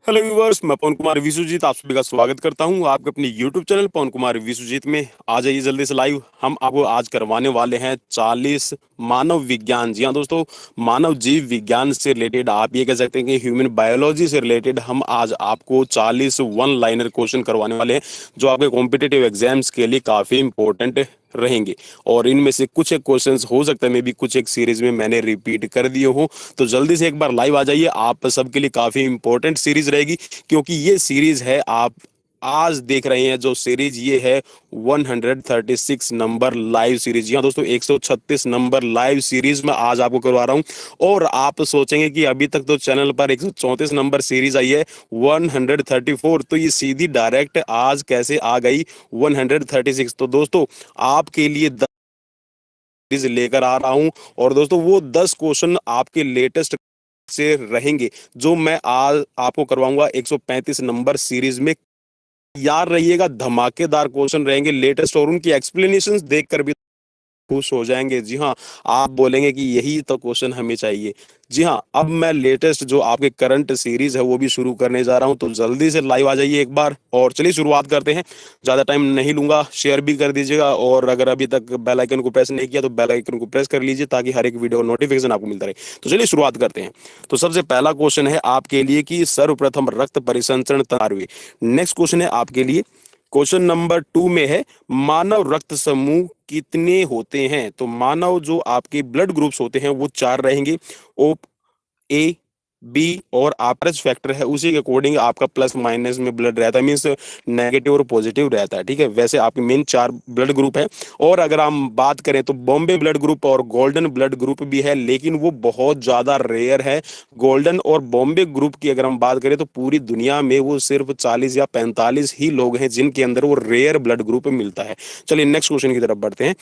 Hello viewers, मैं पवन कुमार विश्वजीत आप सभी का स्वागत करता हूं आपके अपने यूट्यूब चैनल पवन कुमार विश्वजीत में। आ जाइए जल्दी से लाइव। हम आपको आज करवाने वाले हैं 40 मानव विज्ञान। जी हाँ दोस्तों, मानव जीव विज्ञान से रिलेटेड, आप ये कह सकते हैं कि ह्यूमन बायोलॉजी से रिलेटेड हम आज आपको 40 वन लाइनर क्वेश्चन करवाने वाले हैं, जो आपके कॉम्पिटिटिव एग्जाम्स के लिए काफी इंपॉर्टेंट रहेंगे। और इनमें से कुछ एक क्वेश्चंस हो सकता है मे भी कुछ एक सीरीज में मैंने रिपीट कर दिए हो, तो जल्दी से एक बार लाइव आ जाइए। आप सबके लिए काफी इंपॉर्टेंट सीरीज रहेगी, क्योंकि ये सीरीज है, आप आज देख रहे हैं जो सीरीज, ये है 136 नंबर लाइव सीरीज। जी हाँ दोस्तों, 136 नंबर लाइव सीरीज में आज आपको करवा रहा हूं। और आप सोचेंगे कि अभी तक तो चैनल पर 134 नंबर सीरीज आई है, 134 तो ये सीधी डायरेक्ट आज कैसे आ गई 136। तो दोस्तों आपके लिए सीरीज लेकर आ रहा हूं, और दोस्तों वो 10 क्वेश्चन आपके लेटेस्ट से रहेंगे, जो मैं आज आपको करवाऊंगा 135 नंबर सीरीज में। याद रहिएगा, धमाकेदार क्वेश्चन रहेंगे लेटेस्ट, और उनकी एक्सप्लेनेशंस देखकर भी खुश हो जाएंगे। जी हाँ, आप बोलेंगे कि यही तो क्वेश्चन हमें चाहिए। जी हाँ, अब मैं लेटेस्ट जो आपके करंट सीरीज है वो भी शुरू करने जा रहा हूं, तो जल्दी से लाइव आ जाइए एक बार। और चलिए शुरुआत करते हैं, ज्यादा टाइम नहीं लूंगा। शेयर भी कर दीजिएगा, और अगर अभी तक बेल आइकन को प्रेस नहीं किया तो बेल आइकन को प्रेस कर लीजिए, ताकि हर एक वीडियो नोटिफिकेशन आपको मिलता रहे। तो चलिए शुरुआत करते हैं। तो सबसे पहला क्वेश्चन है आपके लिए कि सर्वप्रथम रक्त परिसंचरण तंत्र। नेक्स्ट क्वेश्चन है आपके लिए, क्वेश्चन नंबर 2 में है, मानव रक्त समूह कितने होते हैं? तो मानव जो आपके ब्लड ग्रुप्स होते हैं वो 4 रहेंगे। ओ, ए, बी और आपरज फैक्टर है, उसी के अकॉर्डिंग आपका प्लस माइनस में ब्लड रहता है, मीन्स नेगेटिव और पॉजिटिव रहता है। ठीक है, वैसे आपके मेन 4 ब्लड ग्रुप है। और अगर हम बात करें तो बॉम्बे ब्लड ग्रुप और गोल्डन ब्लड ग्रुप भी है, लेकिन वो बहुत ज्यादा रेयर है। गोल्डन और बॉम्बे ग्रुप की अगर हम बात करें तो पूरी दुनिया में वो सिर्फ 40 या 45 ही लोग हैं जिनके अंदर वो रेयर ब्लड ग्रुप मिलता है। चलिए नेक्स्ट क्वेश्चन की तरफ बढ़ते हैं।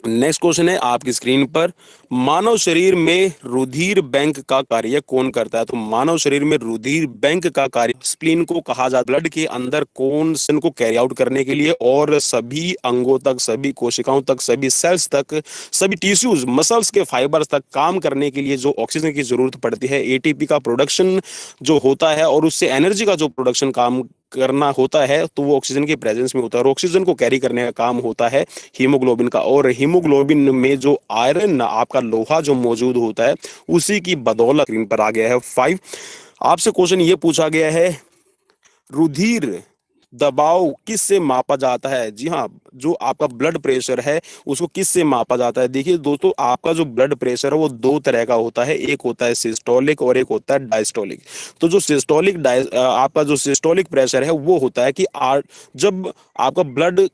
नेक्स्ट क्वेश्चन है आपकी स्क्रीन पर, मानव शरीर में रुधिर बैंक का कार्य कौन करता है? तो मानव शरीर में रुधिर बैंक का कार्य स्प्लीन को कहा जाता है। ब्लड के अंदर कौन सन को कैरी आउट करने के लिए, और सभी अंगों तक, सभी कोशिकाओं तक, सभी सेल्स तक, सभी टिश्यूज, मसल्स के फाइबर्स तक काम करने के लिए जो ऑक्सीजन की जरूरत पड़ती है, एटीपी का प्रोडक्शन जो होता है, और उससे एनर्जी का जो प्रोडक्शन काम करना होता है, तो वो ऑक्सीजन के प्रेजेंस में होता है। और ऑक्सीजन को कैरी करने का काम होता है हीमोग्लोबिन का, और हीमोग्लोबिन में जो आयरन, आपका लोहा जो मौजूद होता है, उसी की बदौलत स्क्रीन पर आ गया है 5। आपसे क्वेश्चन ये पूछा गया है, रुधिर दबाव किससे मापा जाता है? जी हाँ, जो आपका ब्लड प्रेशर है उसको किससे मापा जाता है? देखिए दोस्तों, आपका जो ब्लड प्रेशर है वो 2 तरह का होता है, एक होता है सिस्टोलिक और एक होता है डायस्टोलिक। तो जो सिस्टोलिक आपका जो सिस्टोलिक प्रेशर है वो होता है कि जब आपका ब्लड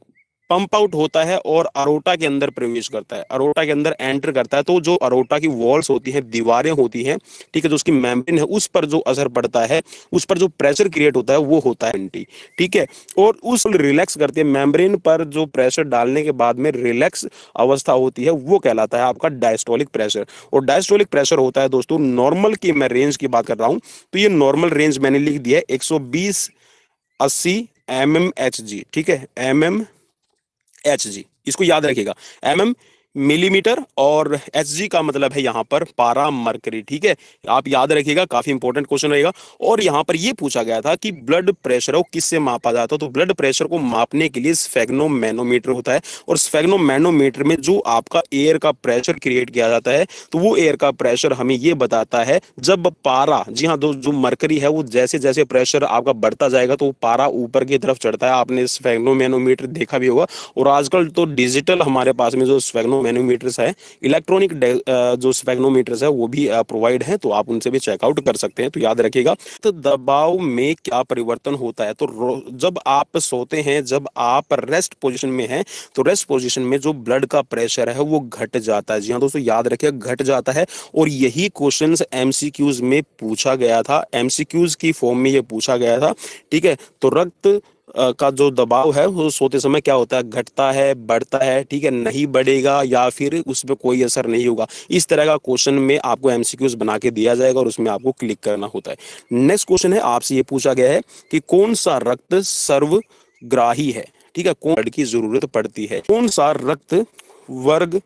पंप आउट होता है और अरोटा के अंदर प्रवेश करता है, अरोटा के अंदर एंटर करता है, तो जो अरोटा की वॉल्स होती हैं, दीवारें होती हैं, ठीक है, जो उसकी मेम्ब्रेन है, उस पर जो असर पड़ता है, उस पर जो प्रेशर क्रिएट होता है वो होता है 20। ठीक है, और उस रिलैक्स करते हैं मेम्ब्रेन पर, जो प्रेशर डालने के बाद में रिलैक्स अवस्था होती है वो कहलाता है आपका डायस्टोलिक प्रेशर। और डायस्टोलिक प्रेशर होता है दोस्तों नॉर्मल की, मैं रेंज की बात कर रहा हूं, तो ये नॉर्मल रेंज मैंने लिख दिया है 120-80 mmHg। ठीक है, mmHg, इसको याद रखिएगा। mm मिलीमीटर, और Hg का मतलब है यहाँ पर पारा मरकरी। ठीक है, आप याद रखिएगा, काफी इंपॉर्टेंट क्वेश्चन रहेगा। और यहाँ पर ये पूछा गया था कि ब्लड प्रेशर को किससे मापा जाता है? तो ब्लड प्रेशर को मापने के लिए स्फेग्नोमैनोमीटर होता है, और स्फेग्नोमैनोमीटर में जो आपका एयर का प्रेशर क्रिएट किया जाता है, तो वो एयर का प्रेशर हमें ये बताता है जब पारा, जी हाँ, जो मरकरी है वो जैसे जैसे प्रेशर आपका बढ़ता जाएगा तो पारा ऊपर की तरफ चढ़ता है। आपने स्फेग्नोमैनोमीटर देखा भी होगा, और आजकल तो डिजिटल हमारे पास में जो स्फेग्नोमैनोमीटर्स है, इलेक्ट्रॉनिक जो स्फेग्नोमीटर्स है वो भी प्रोवाइड है, तो आप उनसे भी चेकआउट कर सकते हैं। तो याद रखिएगा, तो दबाव में क्या परिवर्तन होता है? तो जब आप सोते हैं, जब आप रेस्ट पोजीशन में हैं, तो रेस्ट पोजीशन में जो ब्लड का प्रेशर है वो घट जाता है। जी हाँ दोस्तों, याद रखिएगा, घट जाता है। और यही क्वेश्चंस एमसीक्यूज में पूछा गया था, एमसीक्यूज की फॉर्म में ये पूछा गया था। ठीक है, तो रक्त का जो दबाव है वो सोते समय क्या होता है, घटता है, बढ़ता है, ठीक है, नहीं बढ़ेगा, या फिर उसमें कोई असर नहीं होगा। इस तरह का क्वेश्चन में आपको एमसीक्यूज बना के दिया जाएगा, और उसमें आपको क्लिक करना होता है। नेक्स्ट क्वेश्चन है आपसे ये पूछा गया है कि कौन सा रक्त सर्वग्राही है? ठीक है, कौन ब्लड की जरूरत पड़ती है? कौन सा रक्त वर्ग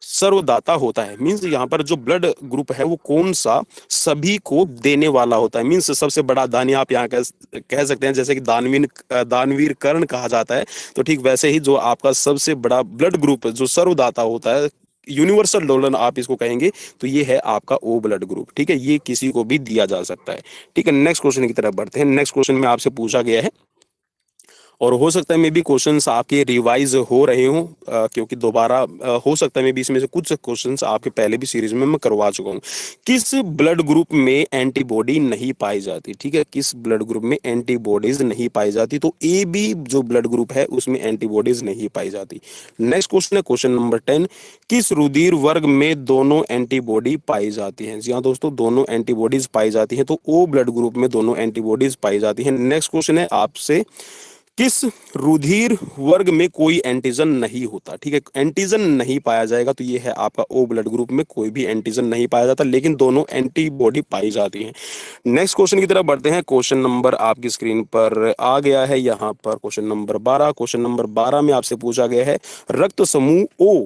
सर्वदाता होता है। मीन्स यहाँ पर जो ब्लड ग्रुप है वो कौन सा सभी को देने वाला होता है। मीन्स सबसे बड़ा दानी आप यहाँ कह सकते हैं, जैसे कि दानवीर कर्ण कहा जाता है, तो ठीक वैसे ही जो आपका सबसे बड़ा ब्लड ग्रुप जो सर्वदाता होता है, यूनिवर्सल डोनर आप इसको कहेंगे, तो ये है आपका ओ ब्लड ग्रुप। ठीक है, ये किसी को भी दिया जा सकता है। ठीक है, नेक्स्ट क्वेश्चन की तरफ बढ़ते हैं। नेक्स्ट क्वेश्चन में आपसे पूछा गया है, और हो सकता है मे बी क्वेश्चंस आपके रिवाइज हो रहे हों, क्योंकि दोबारा हो सकता है मे बी इसमें से कुछ क्वेश्चंस आपके पहले भी सीरीज में मैं करवा चुका हूं। किस ब्लड ग्रुप में एंटीबॉडी नहीं पाई जाती? ठीक है, किस ब्लड ग्रुप में एंटीबॉडीज नहीं पाई जाती? तो ए बी जो ब्लड ग्रुप है उसमें एंटीबॉडीज नहीं पाई जाती। नेक्स्ट क्वेश्चन है क्वेश्चन नंबर 10, किस रुधिर वर्ग में दोनों एंटीबॉडी पाई जाती है? जी हाँ दोस्तों, दोनों एंटीबॉडीज पाई जाती है, तो ओ ब्लड ग्रुप में दोनों एंटीबॉडीज पाई जाती है। नेक्स्ट क्वेश्चन है आपसे, किस रुधिर वर्ग में कोई एंटीजन नहीं होता? ठीक है, एंटीजन नहीं पाया जाएगा, तो ये है आपका ओ ब्लड ग्रुप में कोई भी एंटीजन नहीं पाया जाता, लेकिन दोनों एंटीबॉडी पाई जाती हैं। नेक्स्ट क्वेश्चन की तरफ बढ़ते हैं। क्वेश्चन नंबर आपकी स्क्रीन पर आ गया है यहाँ पर, क्वेश्चन नंबर 12। क्वेश्चन नंबर 12 में आपसे पूछा गया है, रक्त समूह ओ,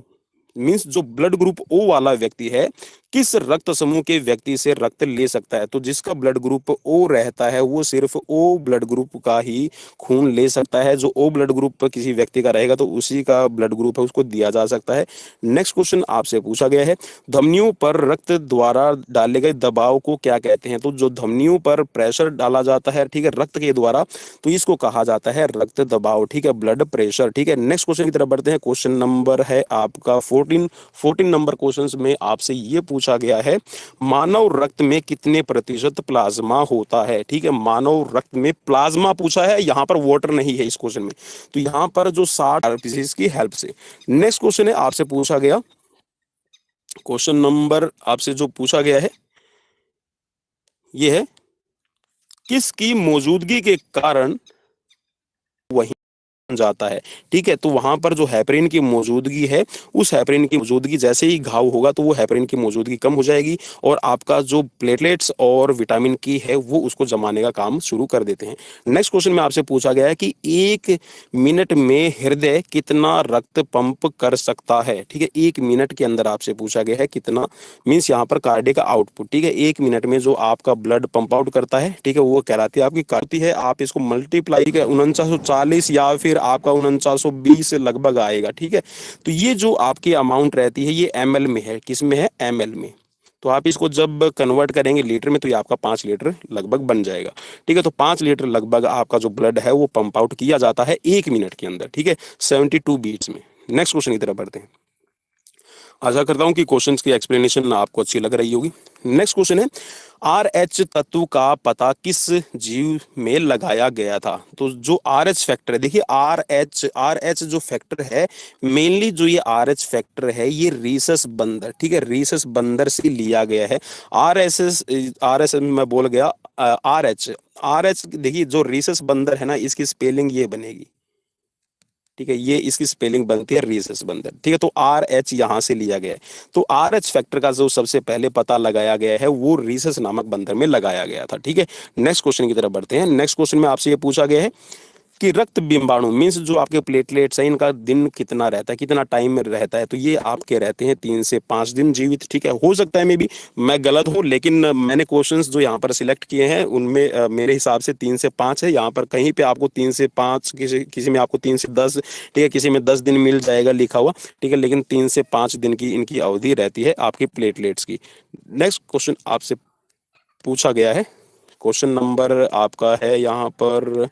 मीन्स जो ब्लड ग्रुप ओ वाला व्यक्ति है, किस रक्त समूह के व्यक्ति से रक्त ले सकता है? तो जिसका ब्लड ग्रुप ओ रहता है वो सिर्फ ओ ब्लड ग्रुप का ही खून ले सकता है। जो ओ ब्लड ग्रुप किसी व्यक्ति का रहेगा तो उसी का ब्लड ग्रुप है उसको दिया जा सकता है। नेक्स्ट क्वेश्चन आपसे पूछा गया है, धमनियों पर रक्त द्वारा डाले गए दबाव को क्या कहते हैं? तो जो धमनियों पर प्रेशर डाला जाता है, ठीक है, रक्त के द्वारा, तो इसको कहा जाता है रक्त दबाव। ठीक है, ब्लड प्रेशर। ठीक है, नेक्स्ट क्वेश्चन की तरफ बढ़ते हैं। क्वेश्चन नंबर है आपका 14 नंबर क्वेश्चन में आपसे ये पूछा गया है, मानव रक्त में कितने प्रतिशत प्लाज्मा होता है? ठीक है, मानव रक्त में प्लाज्मा पूछा है, यहां पर वाटर नहीं है इस क्वेश्चन में, तो यहां पर जो 60 आरपीसीज की हेल्प से। नेक्स्ट क्वेश्चन है आपसे पूछा गया, क्वेश्चन नंबर आपसे जो पूछा गया है ये है, किसकी मौजूदगी के कारण वही जाता है? ठीक है, तो वहां पर जो हेपरिन की मौजूदगी है, उस हेपरिन की मौजूदगी जैसे ही घाव होगा तो वो हेपरिन की मौजूदगी कम हो जाएगी, और आपका जो प्लेटलेट्स और विटामिन की है वो उसको जमाने का काम शुरू कर देते हैं। नेक्स्ट क्वेश्चन में आपसे पूछा गया है कि 1 मिनट में हृदय कितना रक्त पंप कर सकता है? ठीक है, 1 मिनट के अंदर आपसे पूछा गया है कितना, मीन्स यहाँ पर कार्डियक आउटपुट। ठीक है, 1 मिनट में जो आपका ब्लड पंप आउट करता है, ठीक है, वो कहलाती है आपकी करती है। आप इसको मल्टीप्लाई 4940 या फिर आपका 4920 लगभग आएगा। ठीक है, तो ये जो आपकी अमाउंट रहती है ये एमएल में है। किस में है? एमएल में। तो आप इसको जब कन्वर्ट करेंगे लीटर में तो ये आपका 5 लीटर लगभग बन जाएगा। ठीक है, तो 5 लीटर लगभग आपका जो ब्लड है वो पंप आउट किया जाता है 1 मिनट के अंदर। ठीक है, 72 बीट्स में। नेक्स्ट क्वेश्चन की तरफ बढ़ते हैं। आशा करता हूं कि क्वेश्चंस की एक्सप्लेनेशन आपको अच्छी लग रही होगी। नेक्स्ट क्वेश्चन है, RH तत्व का पता किस जीव में लगाया गया था? तो जो RH फैक्टर है, देखिए RH जो फैक्टर है, मेनली जो ये RH फैक्टर है ये रीसस बंदर, ठीक है, रीसस बंदर से लिया गया है। RS मैं बोल गया, RH देखिए जो रीसस बंदर है ना, इसकी स्पेलिंग ये बनेगी। ठीक है, ये इसकी स्पेलिंग बनती है रीसस बंदर। ठीक है, तो RH यहां से लिया गया है। तो RH फैक्टर का जो सबसे पहले पता लगाया गया है वो रीसस नामक बंदर में लगाया गया था। ठीक है, नेक्स्ट क्वेश्चन की तरफ बढ़ते हैं। नेक्स्ट क्वेश्चन में आपसे ये पूछा गया है कि रक्त बिंबाणु मीन्स जो आपके प्लेटलेट्स हैं इनका दिन कितना रहता है, कितना टाइम रहता है? तो ये आपके रहते हैं 3 से 5 दिन जीवित। ठीक है, हो सकता है मे बी मैं गलत हूं, लेकिन मैंने क्वेश्चंस जो यहाँ पर सिलेक्ट किए हैं उनमें मेरे हिसाब से 3 से 5 है। यहाँ पर कहीं पे आपको 3 से 5, किसी में आपको 3 से 10, ठीक है, किसी में 10 दिन मिल जाएगा लिखा हुआ। ठीक है, लेकिन 3 से 5 दिन की इनकी अवधि रहती है आपकी प्लेटलेट्स की। नेक्स्ट क्वेश्चन आपसे पूछा गया है, क्वेश्चन नंबर आपका है यहाँ पर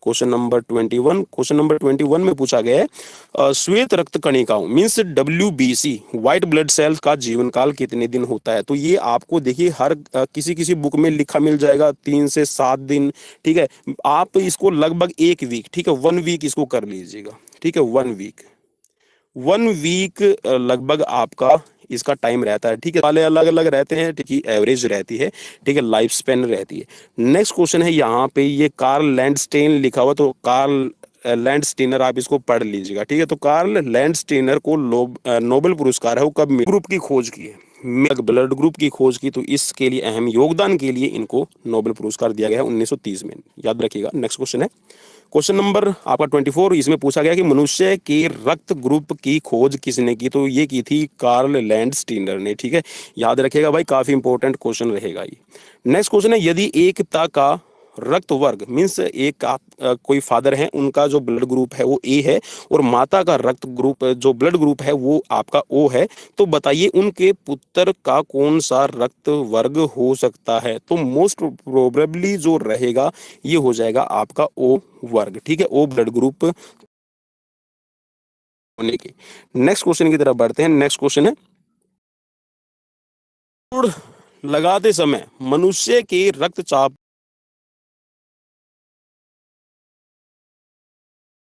क्वेश्चन नंबर 21। क्वेश्चन नंबर 21 में पूछा गया है, श्वेत रक्त कणिकाओं means WBC white blood cells का जीवन काल कितने दिन होता है? तो ये आपको देखिए हर किसी बुक में लिखा मिल जाएगा 3 से 7 दिन। ठीक है, आप इसको लगभग 1 वीक, ठीक है, 1 वीक इसको कर लीजिएगा। ठीक है, 1 वीक लगभग आपका इसका टाइम रहता है। ठीक है, वाले अलग अलग रहते हैं, ठीक है, एवरेज रहती है। ठीक है, लाइफ स्पेन रहती है। नेक्स्ट क्वेश्चन है यहाँ पे ये कार्ल लैंडस्टेन लिखा हुआ, तो कार्ल लैंडस्टीनर आप इसको पढ़ लीजिएगा। ठीक है, तो कार्ल लैंडस्टीनर को नोबेल पुरस्कार है वो कब मिला? ग्रुप की खोज की है, ब्लड ग्रुप की खोज की, तो इसके लिए अहम योगदान के लिए इनको नोबेल पुरस्कार दिया गया है 1930 में, याद रखिएगा। नेक्स्ट क्वेश्चन है क्वेश्चन नंबर आपका 24, इसमें पूछा गया कि मनुष्य के रक्त ग्रुप की खोज किसने की, तो ये की थी कार्ल लैंडस्टीनर ने, ठीक है। याद रखिएगा भाई, काफी इंपॉर्टेंट क्वेश्चन रहेगा ये। नेक्स्ट क्वेश्चन है, यदि एक पिता का रक्त वर्ग मीन्स एक आप कोई फादर है, उनका जो ब्लड ग्रुप है वो ए है, और माता का रक्त ग्रुप जो ब्लड ग्रुप है वो आपका ओ है, तो बताइए उनके पुत्र का कौन सा रक्त वर्ग हो सकता है। तो मोस्ट प्रोबेबली जो रहेगा ये हो जाएगा आपका ओ वर्ग, ठीक है, ओ ब्लड ग्रुप होने के। नेक्स्ट क्वेश्चन की तरफ बढ़ते हैं। नेक्स्ट क्वेश्चन है, दौड़ लगाते समय मनुष्य के रक्तचाप,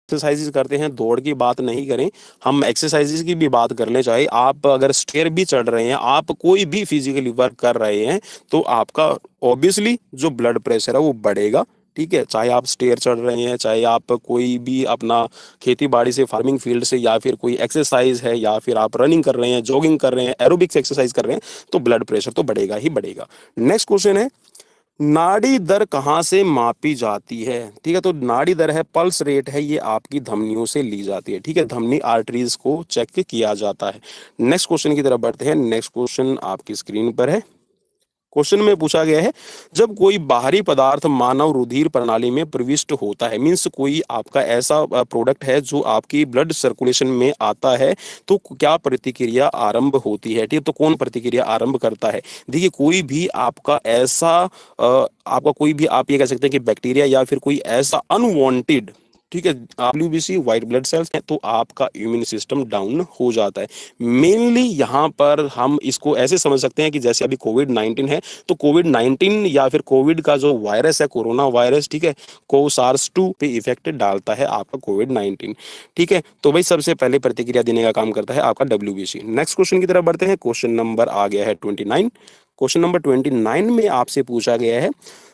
एक्सरसाइजेज करते हैं, दौड़ की बात नहीं करें, हम एक्सरसाइजेज की भी बात कर लें। चाहे आप अगर स्टेयर भी चढ़ रहे हैं, आप कोई भी फिजिकली वर्क कर रहे हैं, तो आपका ऑब्वियसली जो ब्लड प्रेशर है वो बढ़ेगा, ठीक है। चाहे आप स्टेयर चढ़ रहे हैं, चाहे आप कोई भी अपना खेती बाड़ी से, फार्मिंग फील्ड से, या फिर कोई एक्सरसाइज है, या फिर आप रनिंग कर रहे हैं, जॉगिंग कर रहे हैं, एरोबिक्स एक्सरसाइज कर रहे हैं, तो ब्लड प्रेशर तो बढ़ेगा ही बढ़ेगा। नेक्स्ट क्वेश्चन है, नाड़ी दर कहाँ से मापी जाती है, ठीक है। तो नाड़ी दर है, पल्स रेट है, ये आपकी धमनियों से ली जाती है, ठीक है, धमनी आर्टरीज को चेक किया जाता है। नेक्स्ट क्वेश्चन की तरफ बढ़ते हैं। नेक्स्ट क्वेश्चन आपकी स्क्रीन पर है। क्वेश्चन में पूछा गया है, जब कोई बाहरी पदार्थ मानव रुधिर प्रणाली में प्रविष्ट होता है, मीन्स कोई आपका ऐसा प्रोडक्ट है जो आपकी ब्लड सर्कुलेशन में आता है, तो क्या प्रतिक्रिया आरंभ होती है, ठीक है। तो कौन प्रतिक्रिया आरंभ करता है। देखिए, कोई भी आपका ऐसा आपका कोई भी, आप ये कह सकते हैं कि बैक्टीरिया या फिर कोई ऐसा अनवांटेड, ठीक है, डब्ल्यूबीसी व्हाइट ब्लड सेल्स हैं, तो आपका इम्यून सिस्टम डाउन हो जाता है। मेनली यहाँ पर हम इसको ऐसे समझ सकते हैं कि जैसे अभी कोविड 19 है, तो कोविड 19 या फिर कोविड का जो वायरस है, कोरोना वायरस, ठीक है, को सार्स 2 पे इफेक्ट डालता है आपका कोविड 19, ठीक है। तो भाई सबसे पहले प्रतिक्रिया देने का काम करता है आपका डब्ल्यूबीसी। नेक्स्ट क्वेश्चन की तरफ बढ़ते हैं। क्वेश्चन नंबर आ गया है 29। क्वेश्चन नंबर 29 में आपसे पूछा गया है,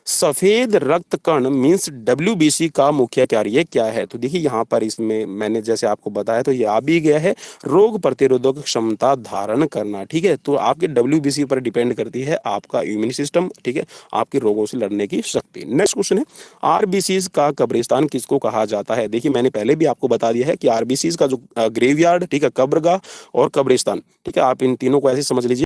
सफेद रक्त कण मींस डब्ल्यूबीसी का मुख्य कार्य क्या है। तो देखिए यहाँ पर इसमें मैंने जैसे आपको बताया, तो ये आ भी गया है, रोग प्रतिरोधक क्षमता धारण करना, ठीक है। तो आपके डब्ल्यूबीसी पर डिपेंड करती है आपका इम्यून सिस्टम, ठीक है, आपके रोगों से लड़ने की शक्ति। नेक्स्ट क्वेश्चन है, आरबीसी का कब्रिस्तान किसको कहा जाता है। देखिए मैंने पहले भी आपको बता दिया है कि आरबीसी का जो ग्रेवयार्ड, ठीक है, कब्रगाह और कब्रिस्तान, ठीक है, आप इन तीनों को ऐसे समझ लीजिए,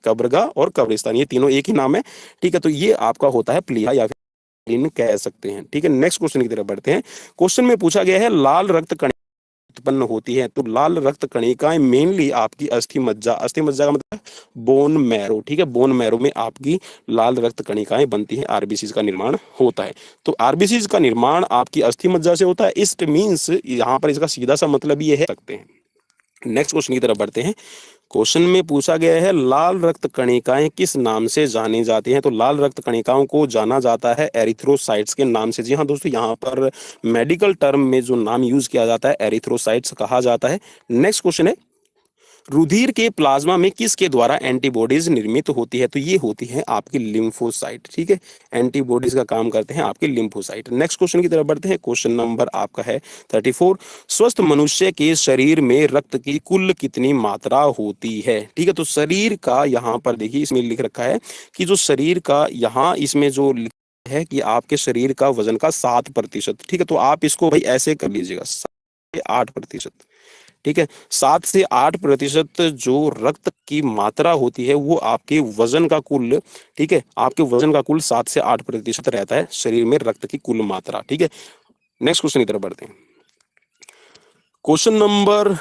कब्रगाह और कब्रिस्तान ये तीनों एक ही नाम है, ठीक है। तो ये आपका होता है प्लीहा या फिर इन कह सकते हैं, ठीक है। नेक्स्ट क्वेश्चन की तरफ बढ़ते हैं। क्वेश्चन में पूछा गया है, लाल रक्त कणिका उत्पन्न होती है, तो लाल रक्त कणिकाएं मेनली आपकी अस्थि मज्जा, अस्थि मज्जा का मतलब बोन मैरो, ठीक है, बोन मैरो में आपकी लाल रक्त कणिकाएं बनती हैं, आरबीसी का निर्माण होता है। तो आरबीसी का निर्माण आपकी अस्थि मज्जा से होता है, इस्ट मींस यहाँ पर इसका सीधा सा मतलब ये है सकते हैं। नेक्स्ट क्वेश्चन की तरफ बढ़ते हैं। क्वेश्चन में पूछा गया है, लाल रक्त कणिकाएं किस नाम से जानी जाती हैं। तो लाल रक्त कणिकाओं को जाना जाता है एरिथ्रोसाइट्स के नाम से। जी हाँ दोस्तों, यहाँ पर मेडिकल टर्म में जो नाम यूज किया जाता है एरिथ्रोसाइट्स कहा जाता है। नेक्स्ट क्वेश्चन है, रुधिर के प्लाज्मा में किसके द्वारा एंटीबॉडीज निर्मित होती है। तो ये होती है आपकी लिम्फोसाइट, ठीक है, एंटीबॉडीज का काम करते हैं आपके लिम्फोसाइट। नेक्स्ट क्वेश्चन की तरफ बढ़ते हैं। क्वेश्चन नंबर आपका है 34, स्वस्थ मनुष्य के शरीर में रक्त की कुल कितनी मात्रा होती है, ठीक है। तो शरीर का यहाँ पर देखिए इसमें लिख रखा है कि जो शरीर का यहाँ इसमें जो है कि आपके शरीर का वजन का 7%, ठीक है। तो आप इसको भाई ऐसे कर लीजिएगा, 8%, ठीक है। 7 से 8% जो रक्त की मात्रा होती है वो आपके वजन का कुल, ठीक है, आपके वजन का कुल 7 से 8% रहता है शरीर में रक्त की कुल मात्रा, ठीक है। नेक्स्ट क्वेश्चन की तरफ बढ़ते हैं। क्वेश्चन नंबर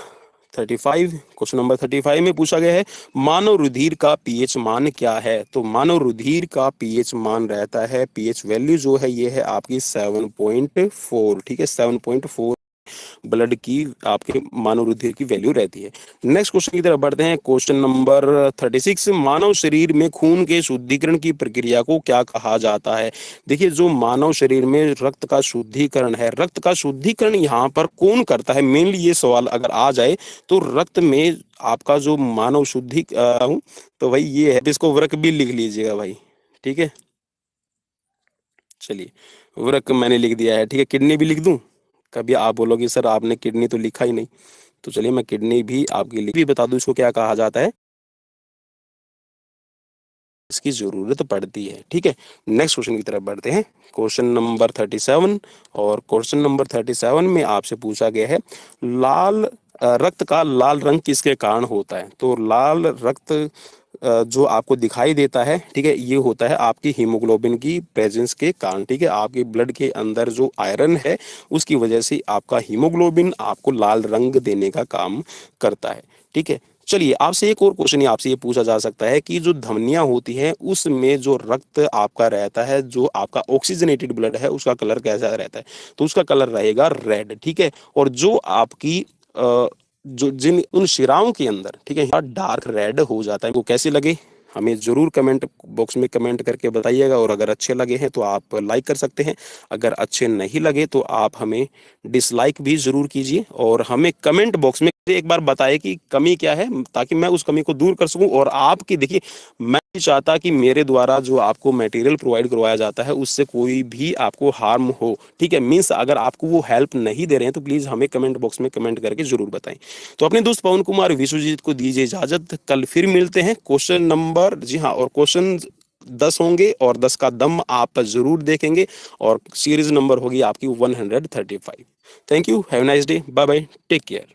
35, क्वेश्चन नंबर 35 में पूछा गया है, मानव रुधिर का पीएच मान क्या है। तो मानव रुधिर का पीएच मान रहता है, पीएच वैल्यू जो है ये है आपकी 7.4, ठीक है, 7.4 ब्लड की आपके मानव रुधिर की वैल्यू रहती है। नेक्स्ट क्वेश्चन की तरफ बढ़ते हैं। क्वेश्चन नंबर 36, मानव शरीर में खून के शुद्धिकरण की प्रक्रिया को क्या कहा जाता है। देखिए जो मानव शरीर में रक्त का शुद्धिकरण है, रक्त का शुद्धिकरण यहाँ पर कौन करता है, मेनली ये सवाल अगर आ जाए तो रक्त में आपका जो मानव शुद्धि तो भाई ये है, इसको वृक भी लिख लीजिएगा भाई, ठीक है। चलिए, वृक मैंने लिख दिया है, ठीक है। किडनी भी लिख दूं, कभी आप बोलोगे सर आपने किडनी तो लिखा ही नहीं, तो चलिए मैं किडनी भी आपकी लिख भी बता दूं, इसको क्या कहा जाता है। इसकी जरूरत पड़ती है। ठीक है, नेक्स्ट क्वेश्चन की तरफ बढ़ते हैं। क्वेश्चन नंबर 37, और क्वेश्चन नंबर 37 में आपसे पूछा गया है लाल रक्त का लाल रंग किसके कारण होता है। तो लाल रक्त जो आपको दिखाई देता है, ठीक है, ये होता है आपकी हीमोग्लोबिन की प्रेजेंस के कारण। ठीक है, आपके ब्लड के अंदर जो आयरन है उसकी वजह से आपका हीमोग्लोबिन आपको लाल रंग देने का काम करता है। ठीक है, चलिए आपसे एक और क्वेश्चन ही आपसे ये पूछा जा सकता है कि जो धमनियां होती हैं उसमें जो रक्त आपका रहता है, जो आपका ऑक्सीजनेटेड ब्लड है, उसका कलर कैसा रहता है। तो उसका कलर रहेगा रेड। ठीक है, और जो आपकी जो जिन उन शिराओं के अंदर, ठीक है, डार्क रेड हो जाता है। वो कैसे लगे हमें जरूर कमेंट बॉक्स में कमेंट करके बताइएगा, और अगर अच्छे लगे हैं तो आप लाइक कर सकते हैं, अगर अच्छे नहीं लगे तो आप हमें डिसलाइक भी जरूर कीजिए, और हमें कमेंट बॉक्स में एक बार बताइए कि कमी क्या है, ताकि मैं उस कमी को दूर कर सकूं। और आपकी देखिए, मैं नहीं चाहता कि मेरे द्वारा जो आपको मटेरियल प्रोवाइड करवाया जाता है उससे कोई भी आपको हार्म हो। ठीक है, मीन्स अगर आपको वो हेल्प नहीं दे रहे हैं तो प्लीज हमें कमेंट बॉक्स में कमेंट करके जरूर बताएं। तो अपने दोस्त पवन कुमार विश्वजीत को दीजिए इजाजत, कल फिर मिलते हैं। क्वेश्चन नंबर, जी हाँ, और क्वेश्चन 10 होंगे और 10 का दम आप जरूर देखेंगे, और सीरीज नंबर होगी आपकी 135। Thank you, have nice day, bye bye, take care.